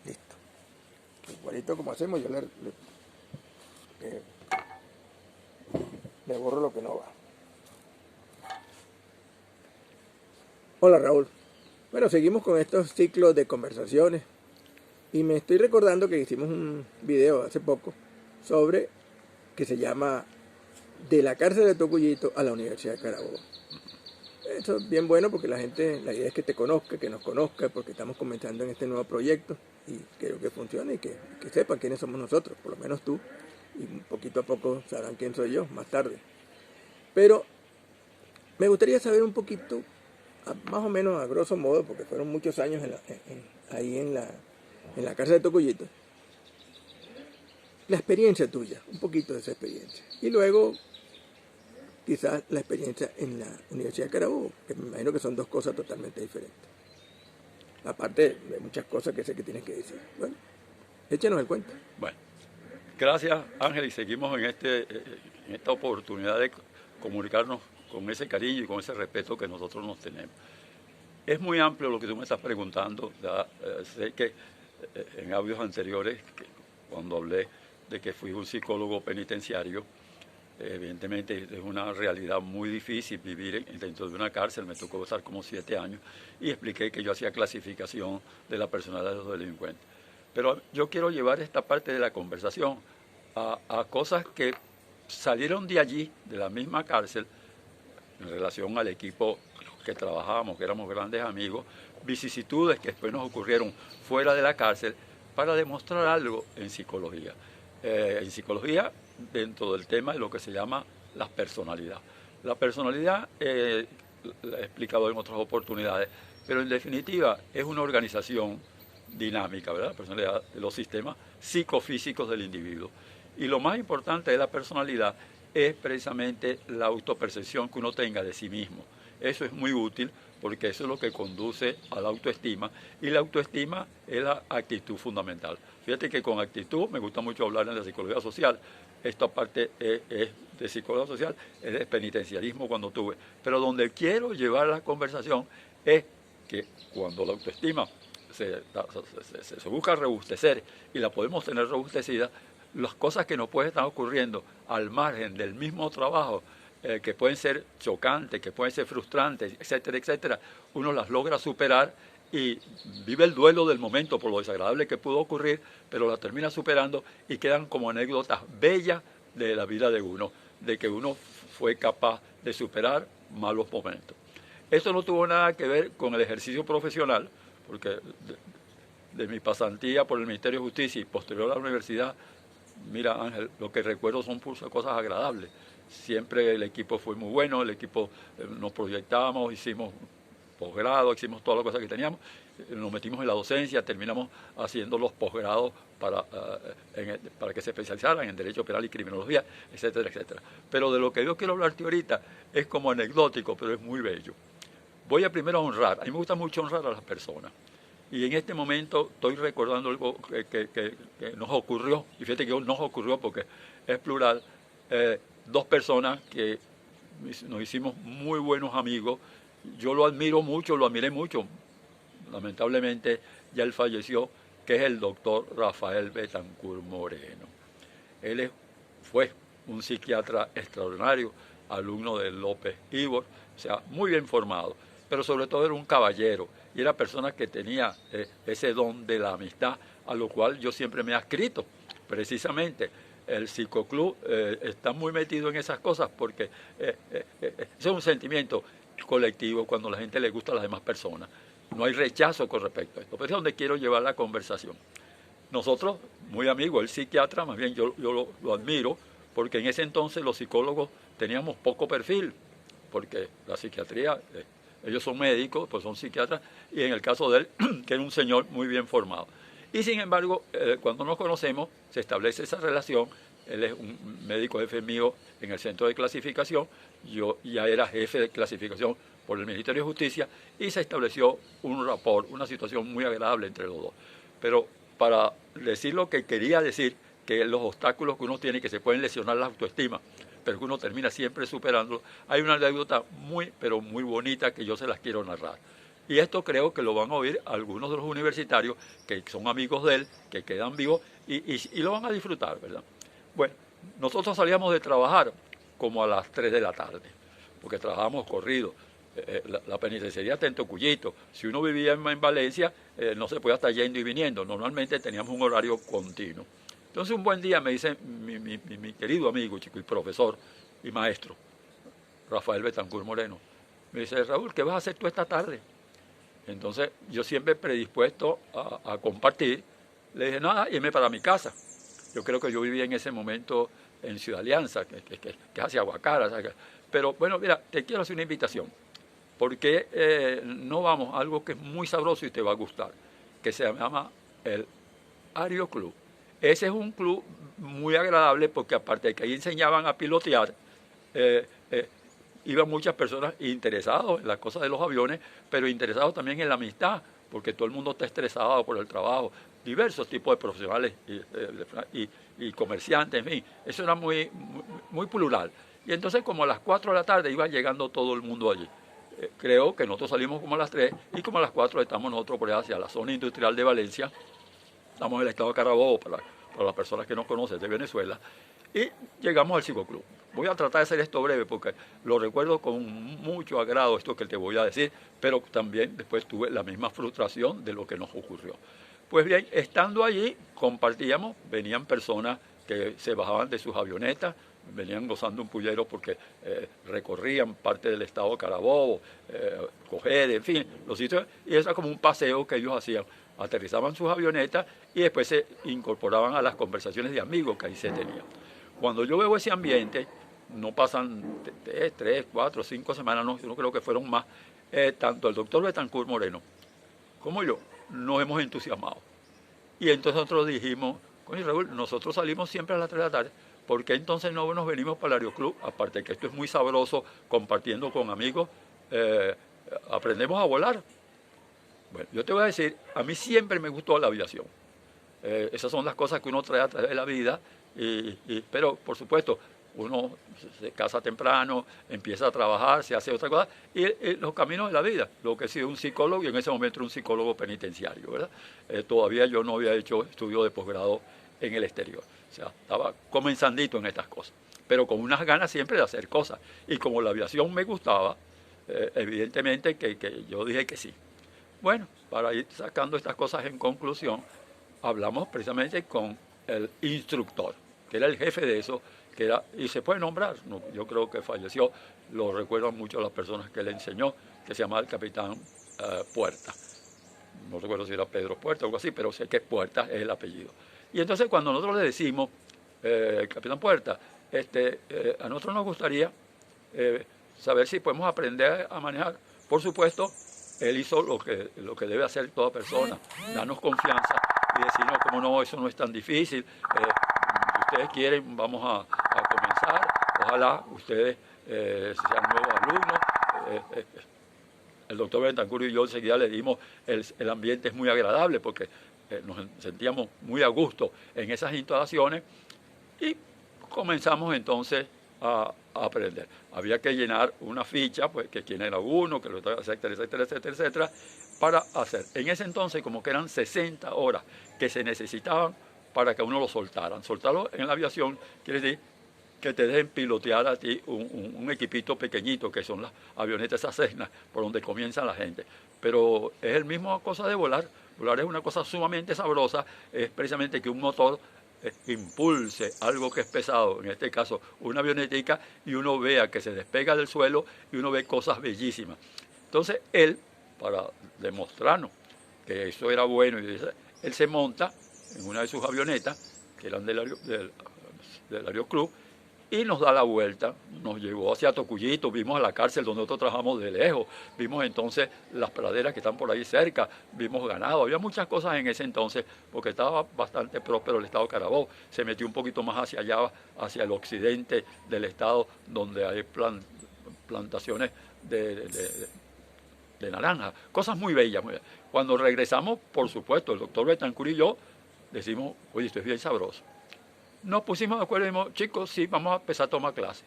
Listo. Igualito como hacemos, yo le borro lo que no va. Hola Raúl. Bueno, seguimos con estos ciclos de conversaciones y me estoy recordando que hicimos un video hace poco sobre que se llama De la cárcel de Tocuyito a la Universidad de Carabobo. Eso es bien bueno porque la idea es que te conozca, que nos conozca, porque estamos comenzando en este nuevo proyecto y quiero que funcione y que sepan quiénes somos nosotros, por lo menos tú, y poquito a poco sabrán quién soy yo más tarde. Pero me gustaría saber un poquito, más o menos a grosso modo, porque fueron muchos años ahí en la cárcel de Tocuyito, la experiencia tuya, un poquito de esa experiencia. Y luego quizás la experiencia en la Universidad de Carabobo, que me imagino que son dos cosas totalmente diferentes. Aparte de muchas cosas que sé que tienes que decir. Bueno, échenos el cuento. Bueno, gracias Ángel y seguimos en esta oportunidad de comunicarnos con ese cariño y con ese respeto que nosotros nos tenemos. Es muy amplio lo que tú me estás preguntando. Sé que en audios anteriores, cuando hablé de que fui un psicólogo penitenciario, evidentemente es una realidad muy difícil vivir dentro de una cárcel. Me tocó estar como 7 años y expliqué que yo hacía clasificación de la personalidad de los delincuentes. Pero yo quiero llevar esta parte de la conversación a cosas que salieron de allí, de la misma cárcel, en relación al equipo que trabajábamos, que éramos grandes amigos, vicisitudes que después nos ocurrieron fuera de la cárcel, para demostrar algo en psicología. En psicología, dentro del tema de lo que se llama la personalidad. La personalidad, la he explicado en otras oportunidades, pero en definitiva es una organización dinámica, ¿verdad? La personalidad de los sistemas psicofísicos del individuo. Y lo más importante de la personalidad es precisamente la autopercepción que uno tenga de sí mismo. Eso es muy útil porque eso es lo que conduce a la autoestima y la autoestima es la actitud fundamental. Fíjate que con actitud, me gusta mucho hablar en la psicología social, esta parte es de psicología social, es de penitenciarismo cuando tuve, pero donde quiero llevar la conversación es que cuando la autoestima se busca robustecer y la podemos tener robustecida, las cosas que nos pueden estar ocurriendo al margen del mismo trabajo, que pueden ser chocantes, que pueden ser frustrantes, etcétera, etcétera, uno las logra superar y vive el duelo del momento por lo desagradable que pudo ocurrir, pero la termina superando y quedan como anécdotas bellas de la vida de uno, de que uno fue capaz de superar malos momentos. Esto no tuvo nada que ver con el ejercicio profesional, porque de mi pasantía por el Ministerio de Justicia y posterior a la universidad, mira Ángel, lo que recuerdo son cosas agradables. Siempre el equipo fue muy bueno, el equipo nos proyectábamos, hicimos posgrado, hicimos todas las cosas que teníamos, nos metimos en la docencia, terminamos haciendo los posgrados para que se especializaran en Derecho Penal y Criminología, etcétera, etcétera. Pero de lo que yo quiero hablarte ahorita es como anecdótico, pero es muy bello. Voy a primero honrar, a mí me gusta mucho honrar a las personas. Y en este momento estoy recordando algo que nos ocurrió, y fíjate que nos ocurrió porque es plural, dos personas que nos hicimos muy buenos amigos. Yo lo admiro mucho, lo admiré mucho. Lamentablemente ya él falleció, que es el doctor Rafael Betancourt Moreno. Él fue un psiquiatra extraordinario, alumno de López Ibor, o sea, muy bien formado, pero sobre todo era un caballero y era persona que tenía ese don de la amistad, a lo cual yo siempre me he adscrito. Precisamente el psicoclub está muy metido en esas cosas porque es un sentimiento colectivo cuando a la gente le gusta a las demás personas. No hay rechazo con respecto a esto, pero es donde quiero llevar la conversación. Nosotros, muy amigos, el psiquiatra, más bien yo lo admiro, porque en ese entonces los psicólogos teníamos poco perfil, porque la psiquiatría, ellos son médicos, pues son psiquiatras, y en el caso de él, que era un señor muy bien formado. Y sin embargo, cuando nos conocemos, se establece esa relación. Él es un médico jefe mío en el centro de clasificación, yo ya era jefe de clasificación por el Ministerio de Justicia, y se estableció un rapport, una situación muy agradable entre los dos. Pero para decir lo que quería decir, que los obstáculos que uno tiene, que se pueden lesionar la autoestima, pero que uno termina siempre superándolo, hay una anécdota muy, pero muy bonita que yo se las quiero narrar. Y esto creo que lo van a oír algunos de los universitarios que son amigos de él, que quedan vivos y lo van a disfrutar, ¿verdad? Bueno, nosotros salíamos de trabajar como a las 3 de la tarde, porque trabajábamos corrido. La penitenciaría está en Tocuyito. Si uno vivía en Valencia, no se podía estar yendo y viniendo. Normalmente teníamos un horario continuo. Entonces un buen día me dice mi querido amigo, chico, y profesor y maestro, Rafael Betancur Moreno, me dice: Raúl, ¿qué vas a hacer tú esta tarde? Entonces yo siempre predispuesto a compartir, le dije: nada, irme para mi casa. Yo creo que yo vivía en ese momento en Ciudad Alianza, que es hacia Guacara. Pero bueno, mira, te quiero hacer una invitación, porque no vamos a algo que es muy sabroso y te va a gustar, que se llama el Ario Club. Ese es un club muy agradable porque aparte de que ahí enseñaban a pilotear, iban muchas personas interesadas en las cosas de los aviones, pero interesados también en la amistad, porque todo el mundo está estresado por el trabajo, diversos tipos de profesionales y comerciantes, en fin, eso era muy plural. Y entonces como a las 4 de la tarde iba llegando todo el mundo allí. Creo que nosotros salimos como a las 3 y como a las 4 estamos nosotros por allá hacia la zona industrial de Valencia. Estamos en el estado de Carabobo, para las personas que no conocen, de Venezuela, y llegamos al cicloclub. Voy a tratar de hacer esto breve porque lo recuerdo con mucho agrado esto que te voy a decir, pero también después tuve la misma frustración de lo que nos ocurrió. Pues bien, estando allí, compartíamos, venían personas que se bajaban de sus avionetas, venían gozando un pullero porque recorrían parte del estado de Carabobo, Cogede, en fin, los sitios, y eso era como un paseo que ellos hacían. Aterrizaban sus avionetas y después se incorporaban a las conversaciones de amigos que ahí se tenían. Cuando yo veo ese ambiente, no pasan 3, 4, 5 semanas, no creo que fueron más, tanto el doctor Betancur Moreno como yo nos hemos entusiasmado. Y entonces nosotros dijimos: coño, Raúl, nosotros salimos siempre a las 3 de la tarde, ¿por qué entonces no nos venimos para el Aeroclub? Aparte de que esto es muy sabroso, compartiendo con amigos, aprendemos a volar. Bueno, yo te voy a decir, a mí siempre me gustó la aviación. Esas son las cosas que uno trae a través de la vida, pero por supuesto, uno se casa temprano, empieza a trabajar, se hace otra cosa, y los caminos de la vida. Lo que he sido un psicólogo, y en ese momento era un psicólogo penitenciario, ¿verdad? Todavía yo no había hecho estudio de posgrado en el exterior. O sea, estaba comenzandito en estas cosas, pero con unas ganas siempre de hacer cosas. Y como la aviación me gustaba, evidentemente que yo dije que sí. Bueno, para ir sacando estas cosas en conclusión, hablamos precisamente con el instructor, que era el jefe de eso, y se puede nombrar, no, yo creo que falleció, lo recuerdan mucho las personas que le enseñó, que se llamaba el capitán Puerta. No recuerdo si era Pedro Puerta o algo así, pero sé que Puerta es el apellido. Y entonces cuando nosotros le decimos, capitán Puerta, a nosotros nos gustaría saber si podemos aprender a manejar. Por supuesto, él hizo lo que debe hacer toda persona, darnos confianza y decir: no, como no, eso no es tan difícil, si ustedes quieren, vamos a comenzar, ojalá ustedes sean nuevos alumnos. El doctor Betancur y yo enseguida le dimos, el ambiente es muy agradable porque nos sentíamos muy a gusto en esas instalaciones y comenzamos entonces a aprender. Había que llenar una ficha, pues que quién era uno, que lo etcétera, etcétera, etcétera, etcétera, para hacer. En ese entonces como que eran 60 horas que se necesitaban para que uno lo soltaran. Soltarlo en la aviación quiere decir que te dejen pilotear a ti un equipito pequeñito, que son las avionetas, esas Cessna, por donde comienza la gente. Pero es el mismo cosa de volar. Volar es una cosa sumamente sabrosa, es precisamente que un motor impulse algo que es pesado, en este caso una avionetica, y uno vea que se despega del suelo y uno ve cosas bellísimas. Entonces él, para demostrarnos que eso era bueno, él se monta en una de sus avionetas, que eran del Aeroclub, y nos da la vuelta, nos llevó hacia Tocuyito, vimos a la cárcel donde nosotros trabajamos de lejos, vimos entonces las praderas que están por ahí cerca, vimos ganado, había muchas cosas en ese entonces, porque estaba bastante próspero el estado de Carabobo, se metió un poquito más hacia allá, hacia el occidente del estado, donde hay plantaciones de naranja, cosas muy bellas, muy bellas. Cuando regresamos, por supuesto, el doctor Betancur y yo decimos: oye, esto es bien sabroso. Nos pusimos de acuerdo y dijimos: chicos, sí, vamos a empezar a tomar clases.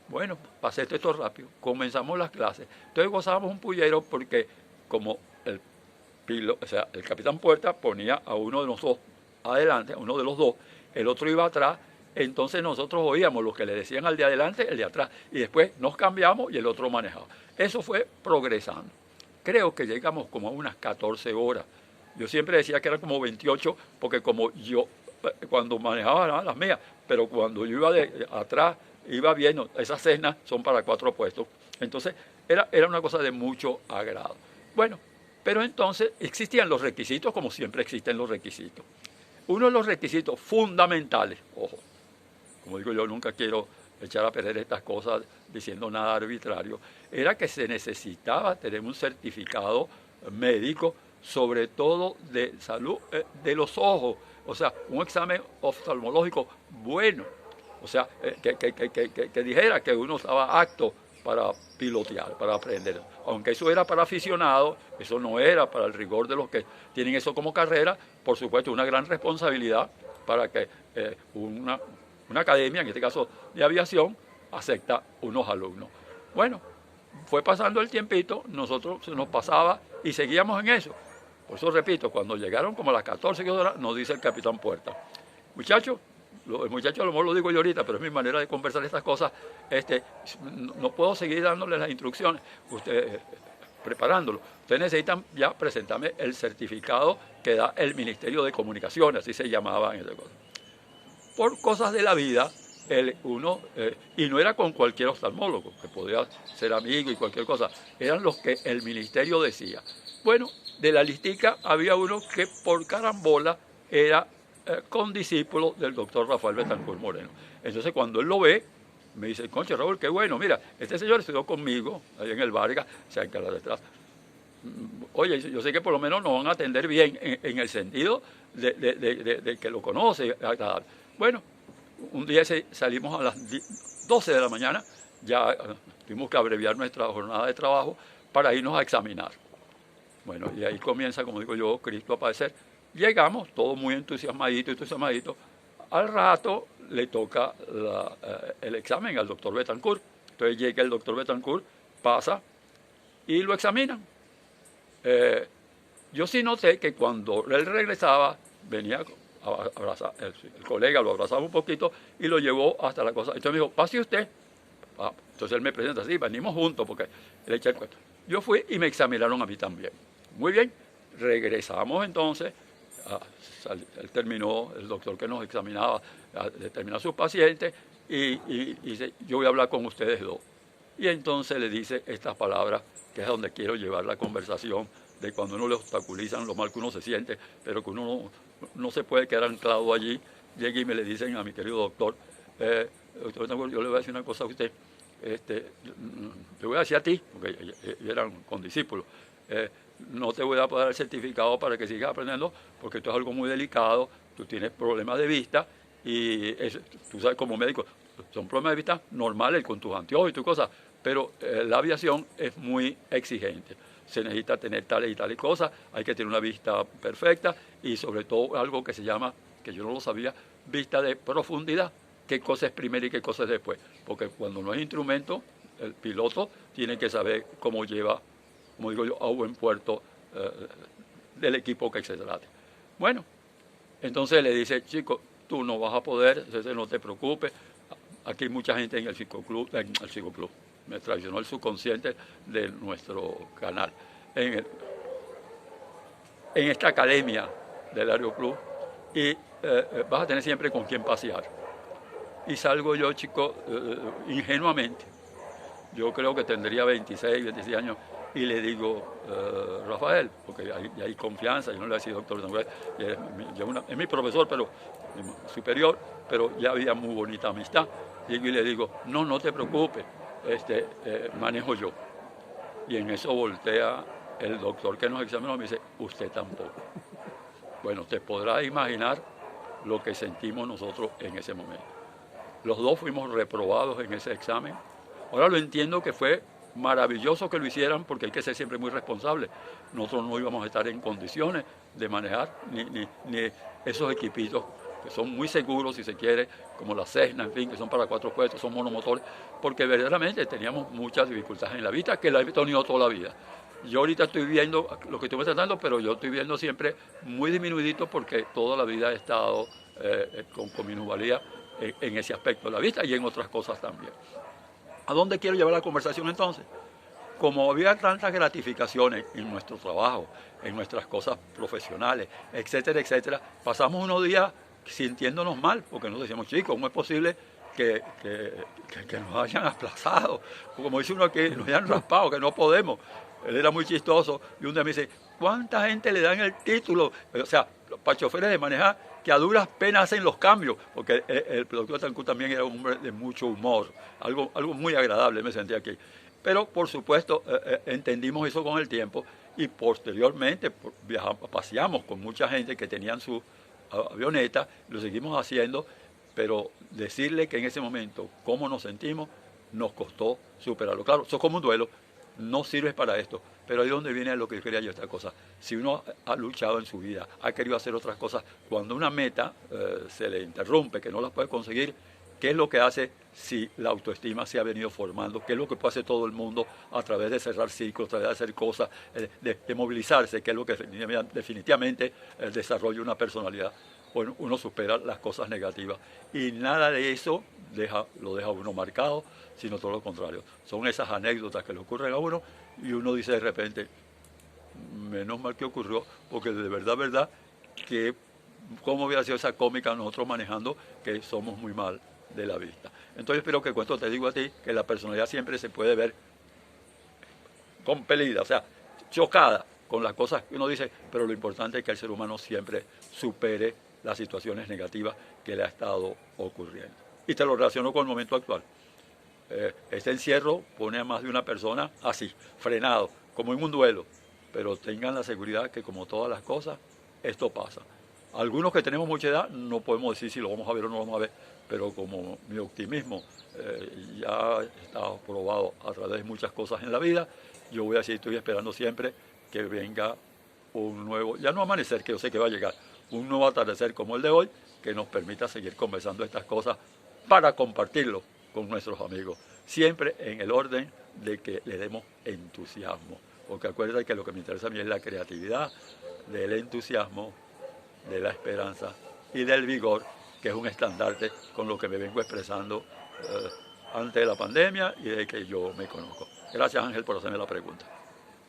Bueno, pasé esto rápido, comenzamos las clases. Entonces gozábamos un pullero porque como o sea, el capitán Puerta ponía a uno de nosotros adelante, a uno de los dos, el otro iba atrás, entonces nosotros oíamos lo que le decían al de adelante, el de atrás, y después nos cambiamos y el otro manejaba. Eso fue progresando. Creo que llegamos como a unas 14 horas. Yo siempre decía que eran como 28, porque como yo, cuando manejaba las mías, pero cuando yo iba de atrás, iba viendo, esas Cessnas son para 4 puestos. Entonces, era una cosa de mucho agrado. Bueno, pero entonces existían los requisitos, como siempre existen los requisitos. Uno de los requisitos fundamentales, ojo, como digo yo, nunca quiero echar a perder estas cosas diciendo nada arbitrario, era que se necesitaba tener un certificado médico, sobre todo de salud de los ojos, o sea, un examen oftalmológico bueno, o sea, que dijera que uno estaba apto para pilotear, para aprender. Aunque eso era para aficionados, eso no era para el rigor de los que tienen eso como carrera. Por supuesto, una gran responsabilidad para que una academia, en este caso de aviación, acepta unos alumnos. Bueno, fue pasando el tiempito, nosotros se nos pasaba y seguíamos en eso. Por eso repito, cuando llegaron como a las 14 horas, nos dice el capitán Puerta: muchachos, el muchacho a lo mejor lo digo yo ahorita, pero es mi manera de conversar estas cosas, no puedo seguir dándoles las instrucciones, preparándolo. Ustedes necesitan ya presentarme el certificado que da el Ministerio de Comunicaciones, así se llamaba en esa cosa. Por cosas de la vida, y no era con cualquier oftalmólogo, que podía ser amigo y cualquier cosa, eran los que el ministerio decía. Bueno, de la listica había uno que por carambola era condiscípulo del doctor Rafael Betancourt Moreno. Entonces cuando él lo ve, me dice: conche Raúl, qué bueno, mira, este señor estudió conmigo, ahí en el Vargas, cerca de detrás. Oye, yo sé que por lo menos nos van a atender bien en el sentido de que lo conoce. Bueno, un día salimos a las 12 de la mañana, ya tuvimos que abreviar nuestra jornada de trabajo para irnos a examinar. Bueno, y ahí comienza, como digo yo, Cristo a padecer. Llegamos, todos muy entusiasmaditos. Al rato le toca el examen al doctor Betancourt. Entonces llega el doctor Betancourt, pasa y lo examinan. Yo sí noté que cuando él regresaba, venía a abrazar, el colega lo abrazaba un poquito y lo llevó hasta la cosa. Entonces me dijo: pase usted. Entonces él me presenta así: venimos juntos, porque él echa el cuento. Yo fui y me examinaron a mí también. Muy bien, regresamos entonces. Él terminó, el doctor que nos examinaba, determinó a sus pacientes y dice: yo voy a hablar con ustedes dos. Y entonces le dice estas palabras, que es donde quiero llevar la conversación, de cuando uno le obstaculizan lo mal que uno se siente, pero que uno no se puede quedar anclado allí. Llega y me le dicen a mi querido doctor: doctor, yo le voy a decir una cosa a usted, te voy a decir a ti, porque eran condiscípulos, no te voy a poder dar el certificado para que sigas aprendiendo, porque esto es algo muy delicado, tú tienes problemas de vista, y tú sabes, como médico, son problemas de vista normales con tus anteojos y tus cosas, pero la aviación es muy exigente. Se necesita tener tales y tales cosas, hay que tener una vista perfecta y sobre todo algo que se llama, que yo no lo sabía, vista de profundidad. Qué cosa es primero y qué cosa es después. Porque cuando no es instrumento, el piloto tiene que saber cómo lleva, como digo yo, a buen puerto del equipo que se trate. Bueno, entonces le dice: chico, tú no vas a poder, no te preocupes. Aquí hay mucha gente en el psicoclub, me traicionó el subconsciente de nuestro canal. En esta academia del Aeroclub, y vas a tener siempre con quién pasear. Y salgo yo, chico, ingenuamente, yo creo que tendría 26 años, y le digo: Rafael, porque hay confianza, yo no le he sido doctor, es mi profesor, pero superior, pero ya había muy bonita amistad. Y le digo: no te preocupes, manejo yo. Y en eso voltea el doctor que nos examinó y me dice: usted tampoco. Bueno, te podrás imaginar lo que sentimos nosotros en ese momento. Los dos fuimos reprobados en ese examen. Ahora lo entiendo, que fue maravilloso que lo hicieran, porque hay que ser siempre muy responsable. Nosotros no íbamos a estar en condiciones de manejar ni esos equipitos que son muy seguros, si se quiere, como las Cessna, en fin, que son para 4 puestos, son monomotores, porque verdaderamente teníamos muchas dificultades en la vista, que la he tenido toda la vida. Yo ahorita estoy viendo lo que tú me estás dando, pero yo estoy viendo siempre muy disminuidito porque toda la vida he estado con minusvalía en ese aspecto de la vista y en otras cosas también. ¿A dónde quiero llevar la conversación entonces? Como había tantas gratificaciones en nuestro trabajo, en nuestras cosas profesionales, etcétera, etcétera, pasamos unos días sintiéndonos mal, porque nos decíamos, chicos, ¿cómo es posible que nos hayan aplazado? Como dice uno aquí, nos hayan raspado, que no podemos. Él era muy chistoso y un día me dice, ¿cuánta gente le dan el título? O sea, para choferes de manejar que a duras penas hacen los cambios, porque el doctor Tancú también era un hombre de mucho humor, algo muy agradable me sentía aquí. Pero, por supuesto, entendimos eso con el tiempo y posteriormente paseamos con mucha gente que tenían su avioneta, lo seguimos haciendo, pero decirle que en ese momento cómo nos sentimos nos costó superarlo. Claro, eso es como un duelo, no sirve para esto, pero ahí es donde viene lo que yo quería yo, esta cosa. Si uno ha luchado en su vida, ha querido hacer otras cosas, cuando una meta se le interrumpe, que no la puede conseguir, ¿qué es lo que hace si la autoestima se ha venido formando? ¿Qué es lo que puede hacer todo el mundo a través de cerrar ciclos, a través de hacer cosas, de movilizarse, que es lo que definitivamente desarrolla una personalidad? Bueno, uno supera las cosas negativas y nada de eso lo deja uno marcado, sino todo lo contrario. Son esas anécdotas que le ocurren a uno y uno dice de repente, menos mal que ocurrió, porque de verdad, que cómo hubiera sido esa cómica nosotros manejando que somos muy mal de la vista. Entonces espero que cuento te digo a ti que la personalidad siempre se puede ver compelida, o sea, chocada con las cosas que uno dice, pero lo importante es que el ser humano siempre supere las situaciones negativas que le ha estado ocurriendo. Y te lo relaciono con el momento actual. Este encierro pone a más de una persona así, frenado, como en un duelo, pero tengan la seguridad que como todas las cosas, esto pasa. Algunos que tenemos mucha edad no podemos decir si lo vamos a ver o no lo vamos a ver, pero como mi optimismo ya está probado a través de muchas cosas en la vida, yo voy a decir, estoy esperando siempre que venga un nuevo, ya no amanecer, que yo sé que va a llegar, un nuevo atardecer como el de hoy, que nos permita seguir conversando estas cosas para compartirlo con nuestros amigos, siempre en el orden de que le demos entusiasmo, porque acuérdate que lo que me interesa a mí es la creatividad, del entusiasmo, de la esperanza y del vigor, que es un estandarte con lo que me vengo expresando antes de la pandemia y de que yo me conozco. Gracias, Ángel, por hacerme la pregunta.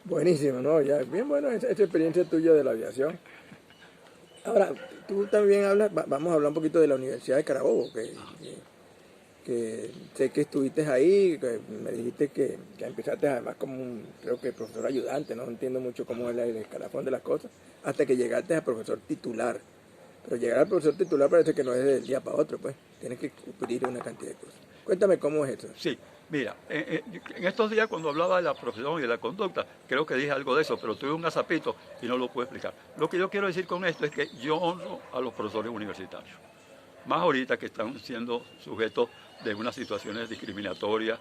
Buenísimo, ¿no? Ya, bien bueno esa experiencia tuya de la aviación. Ahora, tú también hablas, vamos a hablar un poquito de la Universidad de Carabobo, que sé que estuviste ahí, que me dijiste que empezaste además como creo que profesor ayudante, no entiendo mucho cómo es el escalafón de las cosas, hasta que llegaste a profesor titular. Pero llegar al profesor titular parece que no es del día para otro, pues, tienes que cumplir una cantidad de cosas. Cuéntame cómo es eso. Sí, mira, en estos días cuando hablaba de la profesión y de la conducta, creo que dije algo de eso, pero tuve un gazapito y no lo puedo explicar. Lo que yo quiero decir con esto es que yo honro a los profesores universitarios, más ahorita que están siendo sujetos de unas situaciones discriminatorias,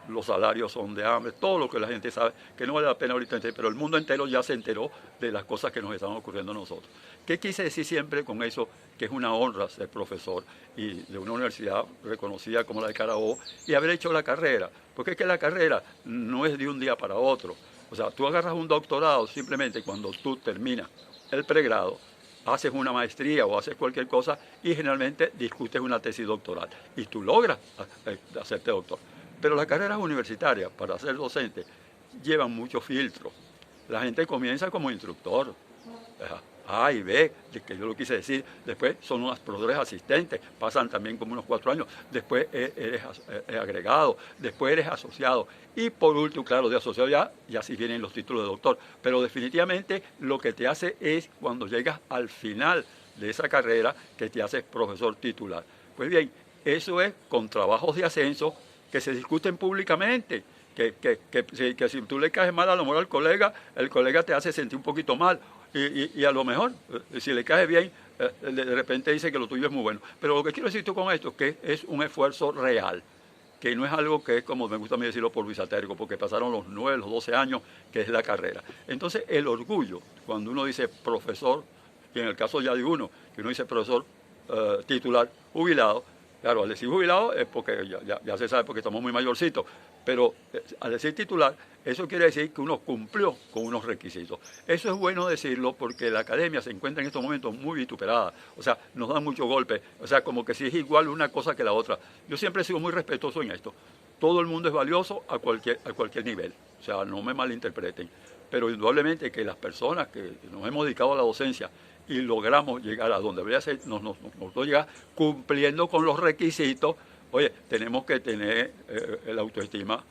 los salarios son de hambre, todo lo que la gente sabe, que no vale la pena ahorita entender, pero el mundo entero ya se enteró de las cosas que nos están ocurriendo a nosotros. ¿Qué quise decir siempre con eso? Que es una honra ser profesor y de una universidad reconocida como la de Carabobo y haber hecho la carrera, porque es que la carrera no es de un día para otro. O sea, tú agarras un doctorado simplemente cuando tú terminas el pregrado, haces una maestría o haces cualquier cosa y generalmente discutes una tesis doctoral y tú logras hacerte doctor. Pero las carreras universitarias para ser docente llevan muchos filtros. La gente comienza como instructor, A y B, que yo lo quise decir, después son unos profesores asistentes, pasan también como unos 4 años, después eres agregado, después eres asociado y por último, claro, de asociado ya sí vienen los títulos de doctor, pero definitivamente lo que te hace es cuando llegas al final de esa carrera que te haces profesor titular. Pues bien, eso es con trabajos de ascenso que se discuten públicamente. Que si tú le caes mal a lo mejor el colega te hace sentir un poquito mal y a lo mejor, si le caes bien, de repente dice que lo tuyo es muy bueno. Pero lo que quiero decir tú con esto es que es un esfuerzo real, que no es algo que es como me gusta a mí decirlo por bisatergo, porque pasaron los 9, los 12 años, que es la carrera. Entonces el orgullo, cuando uno dice profesor, y en el caso ya de uno, que uno dice profesor titular jubilado, claro, al decir jubilado es porque ya se sabe porque estamos muy mayorcitos, Pero al decir titular, eso quiere decir que uno cumplió con unos requisitos. Eso es bueno decirlo porque la academia se encuentra en estos momentos muy vituperada. O sea, nos dan muchos golpes. O sea, como que si es igual una cosa que la otra. Yo siempre he sido muy respetuoso en esto. Todo el mundo es valioso a cualquier nivel. O sea, no me malinterpreten. Pero indudablemente que las personas que nos hemos dedicado a la docencia y logramos llegar a donde debería ser, nos llegar cumpliendo con los requisitos. Oye, tenemos que tener la autoestima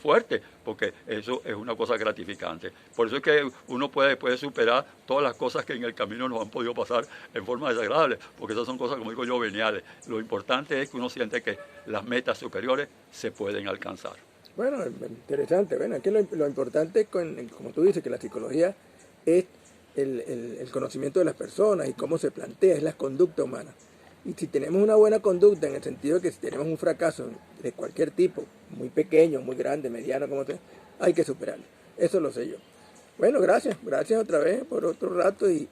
fuerte, porque eso es una cosa gratificante. Por eso es que uno puede superar todas las cosas que en el camino nos han podido pasar en forma desagradable, porque esas son cosas, como digo yo, veniales. Lo importante es que uno siente que las metas superiores se pueden alcanzar. Bueno, interesante. Bueno, aquí lo importante, como tú dices, que la psicología es el conocimiento de las personas y cómo se plantea, es la conducta humana. Y si tenemos una buena conducta, en el sentido de que si tenemos un fracaso de cualquier tipo, muy pequeño, muy grande, mediano, como sea, hay que superarlo. Eso lo sé yo. Bueno, gracias otra vez por otro rato y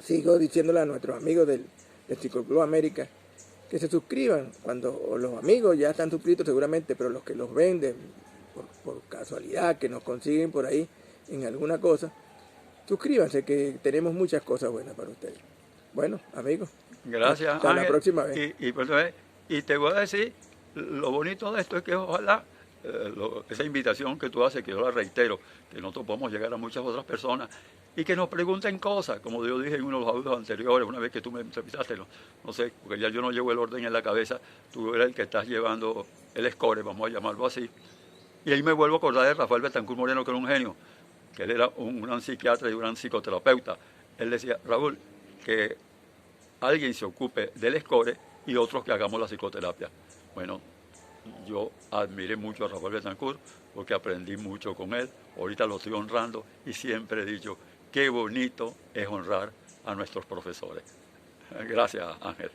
sigo diciéndole a nuestros amigos del Psicoclub América que se suscriban. Cuando los amigos ya están suscritos seguramente, pero los que los venden por casualidad, que nos consiguen por ahí en alguna cosa, suscríbanse que tenemos muchas cosas buenas para ustedes. Bueno, amigos. Gracias, hasta Ángel. La próxima vez. Y te voy a decir, lo bonito de esto es que ojalá esa invitación que tú haces, que yo la reitero, que nosotros podemos llegar a muchas otras personas y que nos pregunten cosas, como yo dije en uno de los audios anteriores, una vez que tú me entrevistaste, no sé, porque ya yo no llevo el orden en la cabeza, tú eres el que estás llevando el score, vamos a llamarlo así. Y ahí me vuelvo a acordar de Rafael Betancourt Moreno, que era un genio, que él era un gran psiquiatra y un gran psicoterapeuta. Él decía, Raúl, que alguien se ocupe del score y otros que hagamos la psicoterapia. Bueno, yo admiré mucho a Rafael Betancourt porque aprendí mucho con él. Ahorita lo estoy honrando y siempre he dicho, qué bonito es honrar a nuestros profesores. Gracias, Ángel.